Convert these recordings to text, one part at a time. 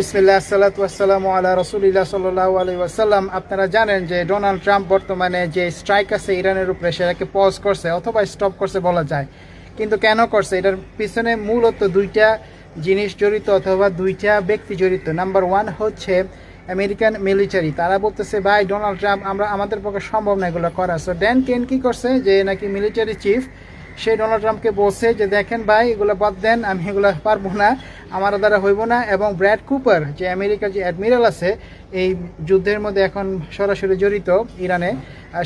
বিসমিল্লাহ আসসালাতু ওয়াসসালামু আলা রাসূলিল্লাহ সাল্লাল্লাহু আলাইহি ওয়াসাল্লাম। আপনারা জানেন যে ডোনাল্ড ট্রাম্প বর্তমানে যে স্ট্রাইক আছে ইরানের উপরে সেটাকে পজ করছে অথবা স্টপ করছে বলা যায়। কিন্তু কেন করছে এটার পিছনে মূলত দুইটা জিনিস জড়িত অথবা দুইটা ব্যক্তি জড়িত। নাম্বার ওয়ান হচ্ছে আমেরিকান মিলিটারি। তারা বলতেছে ভাই ডোনাল্ড ট্রাম্প আমাদের পক্ষে সম্ভব না এগুলো করা। সো ড্যান কেন কি করছে যে নাকি মিলিটারি চিফ সে ডোনাল্ড ট্রাম্পকে বলছে যে দেখেন ভাই এগুলো বাদ দেন, আমি এগুলো পারবো না, আমার দ্বারা হইব না। এবং ব্র্যাড কুপার যে আমেরিকার যে অ্যাডমিরাল আছে এই যুদ্ধের মধ্যে এখন সরাসরি জড়িত ইরানে,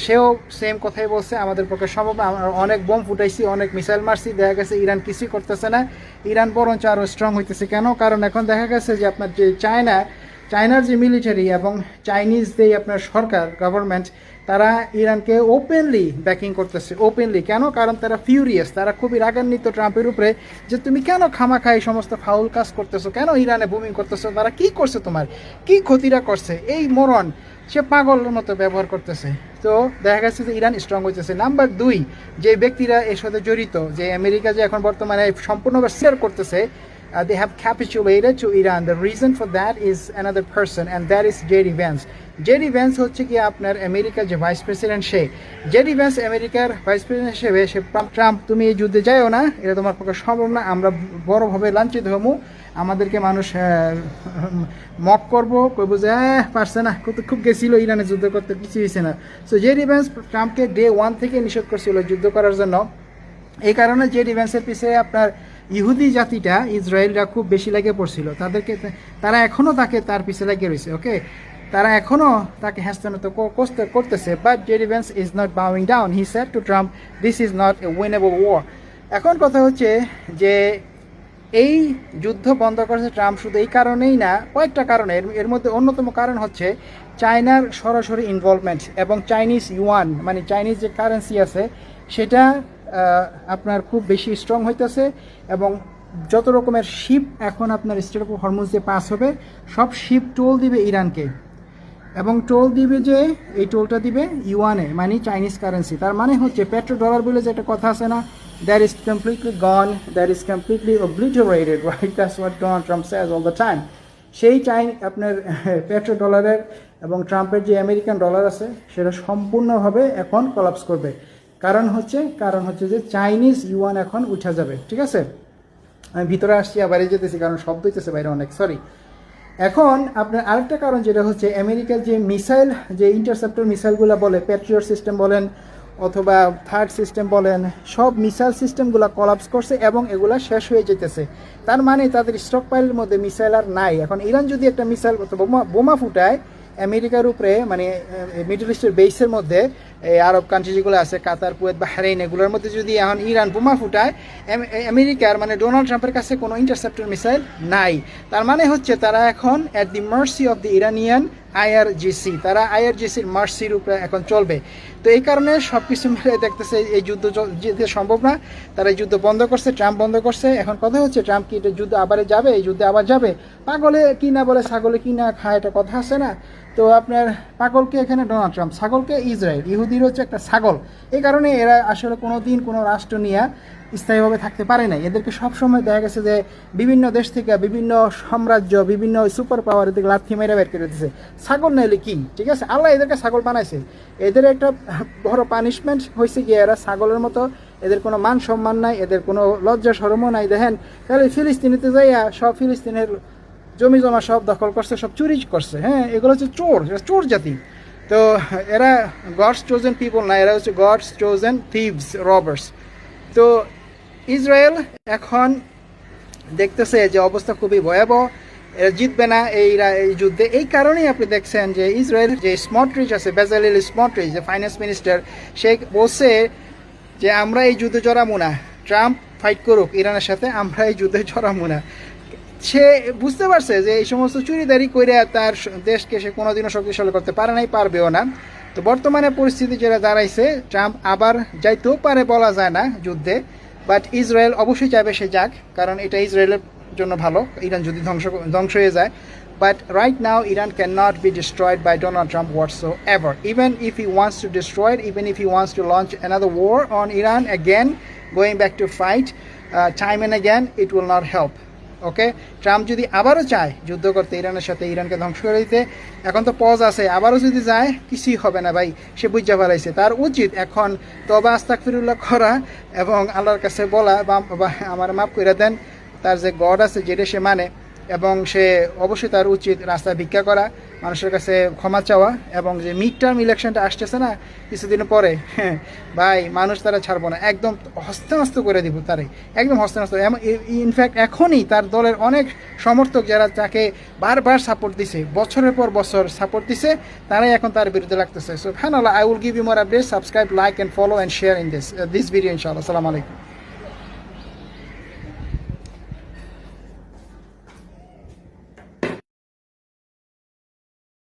সেও সেম কথাই বলছে আমাদের পক্ষে সম্ভব না, আমরা অনেক বোম ফুটাইছি, অনেক মিসাইল মারছি, দেখা গেছে ইরান কিছুই করতেছে না। ইরান বরঞ্চ আরও স্ট্রং হইতেছে। কেন? কারণ এখন দেখা গেছে যে আপনার যে চায়নার যে মিলিটারি এবং চাইনিজ যে আপনার সরকার গভর্নমেন্ট তারা ইরানকে ওপেনলি ব্যাকিং করতেছে। ওপেনলি কেন? কারণ তারা ফিউরিয়াস, তারা খুবই রাগান্বিত ট্রাম্পের উপরে যে তুমি কেন খামাখা এই সমস্ত ফাউল কাজ করতেছো, কেন ইরানে বুমিং করতেছো, তারা কি করছে, তোমার কি ক্ষতিটা করছে, এই মরণ সে পাগলের মতো ব্যবহার করতেছে। তো দেখা গেছে যে ইরান স্ট্রং হইতেছে। নাম্বার দুই, যে ব্যক্তিরা এর সাথে জড়িত, যে আমেরিকা যে এখন বর্তমানে সম্পূর্ণভাবে শেয়ার করতেছে, they have capitulated to Iran. The reason for that is another person, and that is JD Vance. JD Vance হচ্ছে কি আপনার আমেরিকার যে ভাইস প্রেসিডেন্ট, সে JD Vance আমেরিকার ভাইস প্রেসিডেন্ট হিসেবে সে ট্রাম্প তুমি এই যুদ্ধে যাইও না, এটা তোমার পক্ষে সম্ভব না, আমরা বড়ভাবে লাঞ্ছিত হবো, আমাদেরকে মানুষ মক করবো, কইবো যে পারছে না, খুব গেছিল ইরানে যুদ্ধ করতে, কিছু হয়েছে না। সো JD Vance ট্রাম্পকে ডে ওয়ান থেকে নিষেধ করছিল যুদ্ধ করার জন্য। এই কারণে JD Vanceর পিছিয়ে আপনার ইহুদি জাতিটা, ইসরায়েলরা খুব বেশি লেগে পড়ছিল, তারা এখনও তার পিছিয়ে লেগে রয়েছে। ওকে, তারা এখনও তাকে হ্যাস্তানত করতেছে। But JD Vance is not bowing down. He said to Trump, this is not a winnable war. এখন কথা হচ্ছে যে এই যুদ্ধ বন্ধ করেছে ট্রাম্প শুধু এই কারণেই না, কয়েকটা কারণে। এর মধ্যে অন্যতম কারণ হচ্ছে চায়নার সরাসরি ইনভলভমেন্ট এবং চাইনিজ ইউয়ান, মানে চাইনিজ যে কারেন্সি আছে সেটা আপনার খুব বেশি স্ট্রং হইতেছে। এবং যত রকমের শিপ এখন আপনার স্ট্রেট অফ হরমুজ দিয়ে পাস হবে, সব শিপ টোল দিবে ইরানকে, এবং টোল দিবে যে এই টোলটা দিবে ইউয়ানে, মানে চাইনিজ কারেন্সি। তার মানে হচ্ছে পেট্রো ডলার বলে যে একটা কথা আছে না, that is completely gone, that is completely obliterated, right? That's what Donald Trump says all the time. সেই আপনার পেট্রো ডলারের এবং ট্রাম্পের যে আমেরিকান ডলার আছে সেটা সম্পূর্ণভাবে এখন কলাপস করবে। কারণ হচ্ছে যে চাইনিজ ইউয়ান এখন উঠা যাবে। ঠিক আছে, আমি ভিতরে আসছি, বাইরে যেতেছি কারণ শব্দ হইতেছে বাইরে অনেক, সরি। এখন আপনার আরেকটা কারণ যেটা হচ্ছে আমেরিকার যে মিসাইল, যে ইন্টারসেপ্টর মিসাইলগুলো বলে, প্যাট্রিয়ট সিস্টেম বলেন অথবা থার্ড সিস্টেম বলেন, সব মিসাইল সিস্টেমগুলো কলাপস করছে এবং এগুলা শেষ হয়ে যেতেছে। তার মানে তাদের স্টক পাইলের মধ্যে মিসাইল আর নাই। এখন ইরান যদি একটা মিসাইল অথবা বোমা ফুটায় আমেরিকার উপরে, মানে মিডল ইস্টের বেসের মধ্যে, এই আরব কান্ট্রি যেগুলো আছে কাতার, কুয়েত, বাহরাইন, এগুলোর মধ্যে যদি এখন ইরান বোমা ফুটায়, আমেরিকার মানে ডোনাল্ড ট্রাম্পের কাছে কোনো ইন্টারসেপ্টর মিসাইল নাই। তার মানে হচ্ছে তারা এখন at the mercy of the Iranian IRGC, তারা IRGCর মার্সির উপরে এখন চলবে। তো এই কারণে সব কিছু মিলে দেখতেছে এই যুদ্ধ যেতে সম্ভব না। তারা এই যুদ্ধ বন্ধ করছে, ট্রাম্প বন্ধ করছে। এখন কথা হচ্ছে ট্রাম্প কি এটা যুদ্ধ আবার যাবে, এই যুদ্ধে আবার যাবে? পাগলে কি না বলে ছাগলে কি না খায়, এটা কথা আছে না? তো আপনার পাগলকে এখানে ডোনাল্ড ট্রাম্প, ছাগলকে ইসরায়েল, ইহুদির হচ্ছে একটা ছাগল। এই কারণে এরা আসলে কোনো দিন কোনো রাষ্ট্র নিয়ে স্থায়ীভাবে থাকতে পারে না। এদেরকে সবসময় দেখা গেছে যে বিভিন্ন দেশ থেকে, বিভিন্ন সাম্রাজ্য, বিভিন্ন সুপার পাওয়ার এদেরকে লাথি মেরে বের করে দিচ্ছে। ছাগল নাইলে কি, ঠিক আছে, আল্লাহ এদেরকে ছাগল বানাইছে। এদের একটা বড় পানিশমেন্ট হয়েছে গিয়ে এরা ছাগলের মতো, এদের কোনো মান সম্মান নাই, এদের কোনো লজ্জা শরমও নাই। দেখেন তাহলে ফিলিস্তিনিতে যাইয়া সব ফিলিস্তিনের জমি জমা সব দখল করছে, সব চুরি করছে। হ্যাঁ, এগুলো হচ্ছে চোর জাতি। তো এরা গডস চোজেন পিপল না, এরা হচ্ছে গডস চোজেন থিভস, রবার্স। তো ইসরায়েল এখন দেখতেছে যে অবস্থা খুবই ভয়াবহ, এরা জিতবে না এই যুদ্ধে। এই কারণেই আপনি দেখছেন যে ইসরায়েল যে স্মটরিচ আছে, বেজালেল স্মটরিচ, যে ফাইন্যান্স মিনিস্টার, সে বলছে যে আমরা এই যুদ্ধে জড়াবো না, ট্রাম্প ফাইট করুক ইরানের সাথে, আমরা এই যুদ্ধে জড়াবো না। সে বুঝতে পারছে যে এই সমস্ত চুরিদারি করে তার দেশকে সে কোনোদিনও শক্তিশালী করতে পারে নাই, পারবেও না। তো বর্তমানে পরিস্থিতি যেটা দাঁড়াইছে, ট্রাম্প আবার যাইতেও পারে বলা যায় না যুদ্ধে, বাট ইসরায়েল অবশ্যই চাইবে সে যাক, কারণ এটা ইসরায়েলের জন্য ভালো, ইরান যদি ধ্বংস হয়ে যায়। But right now, Iran cannot be destroyed by Donald Trump whatsoever. Even if he wants to destroy it, even if he wants to launch another war on Iran again, going back to fight, time and again, it will not help. Okay, Trump যদি আবারও চায় যুদ্ধ করতে ইরানের সাথে, ইরানকে ধ্বংস করে দিতে, এখন তো পজ আছে, আবারও যদি যায় কিছুই হবে না ভাই, সে বুঝা ফেলাইছে। তার উচিত এখন তবা আস্তাগফিরুল্লাহ করা এবং আল্লাহর কাছে বলা বা আমার মাফ করে দেন, তার যে গড আছে যেটা সে মানে, এবং সে অবশ্যই তার উচিত রাস্তায় ভিক্ষা করা, মানুষের কাছে ক্ষমা চাওয়া, এবং যে মিড টার্ম ইলেকশনটা আসতেছে না কিছুদিন পরে, ভাই মানুষ তারা ছাড়বো না, একদম হস্তে নস্ত করে দিব তারে, একদম হস্তে নস্ত। ইনফ্যাক্ট এখনই তার দলের অনেক সমর্থক যারা তাকে বারবার সাপোর্ট দিছে, বছরের পর বছর সাপোর্ট দিছে, তারাই এখন তার বিরুদ্ধে লাগতেছে। সো সুবহানাল্লাহ, I will give you more update, subscribe, like and follow and share in this video ইনশাআল্লাহ। আসসালামু আলাইকুম।